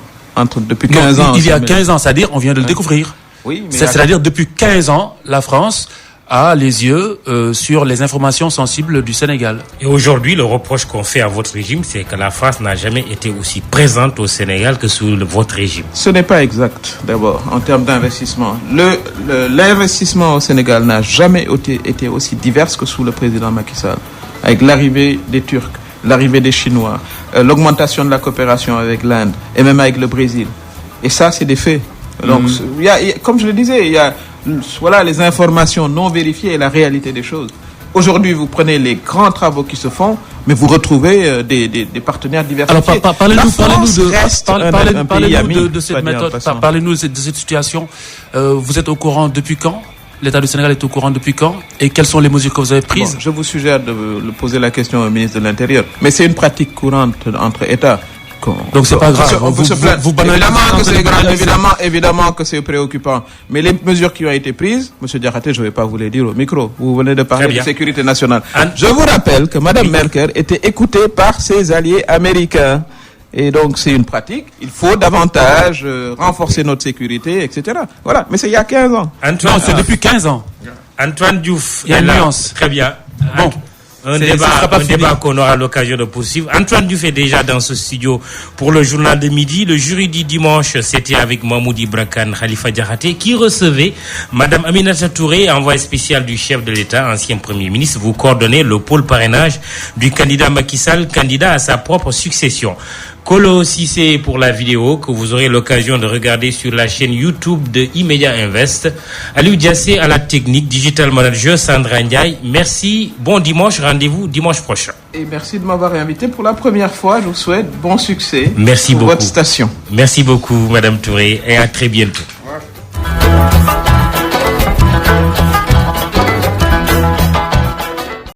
Depuis 15 ans. Il y a 15 ans, c'est-à-dire, on vient de le découvrir. Oui, mais c'est-à-dire, depuis 15 ans, la France a les yeux sur les informations sensibles du Sénégal. Et aujourd'hui, le reproche qu'on fait à votre régime, c'est que la France n'a jamais été aussi présente au Sénégal que sous votre régime. Ce n'est pas exact, d'abord, en termes d'investissement. L'investissement au Sénégal n'a jamais été aussi divers que sous le président Macky Sall. Avec l'arrivée des Turcs, l'arrivée des Chinois, l'augmentation de la coopération avec l'Inde et même avec le Brésil. Et ça, c'est des faits. Donc, comme je le disais, il y a les informations non vérifiées et la réalité des choses. Aujourd'hui, vous prenez les grands travaux qui se font, mais vous retrouvez des partenaires diversifiés. Alors, parlez-nous de cette méthode, parlez-nous de cette situation. Vous êtes au courant depuis quand? L'État du Sénégal est au courant depuis quand? Et quelles sont les mesures que vous avez prises? Je vous suggère de poser la question au ministre de l'Intérieur. Mais c'est une pratique courante entre États. Donc c'est pas grave. Évidemment que c'est préoccupant. Mais les mesures qui ont été prises, M. Diakhaté, je ne vais pas vous les dire au micro. Vous venez de parler de sécurité nationale. Je vous rappelle que Mme Merkel était écoutée par ses alliés américains. Et donc c'est une pratique. Il faut davantage renforcer notre sécurité, etc. Voilà. Mais c'est il y a 15 ans. Non, c'est depuis 15 ans. Antoine Diouf. Il y a une nuance. Très bien. Bon. Un débat qu'on aura l'occasion de poursuivre. Antoine Diouf est déjà dans ce studio pour le journal de midi. Le jury du dimanche, c'était avec Mahmoud Ibra Kane, Khalifa Diakhaté, qui recevait Madame Aminata Touré, envoyée spéciale du chef de l'État, ancien Premier ministre. Vous coordonnez le pôle parrainage du candidat Macky Sall, candidat à sa propre succession. Kolo Cissé pour la vidéo que vous aurez l'occasion de regarder sur la chaîne YouTube de Immedia Invest. Aliou Diassé à la technique, Digital Manager, Sandra Ndiaye. Merci, bon dimanche, rendez-vous dimanche prochain. Et merci de m'avoir invité pour la première fois. Je vous souhaite bon succès. Merci pour beaucoup. Votre station. Merci beaucoup, Madame Touré, et à très bientôt.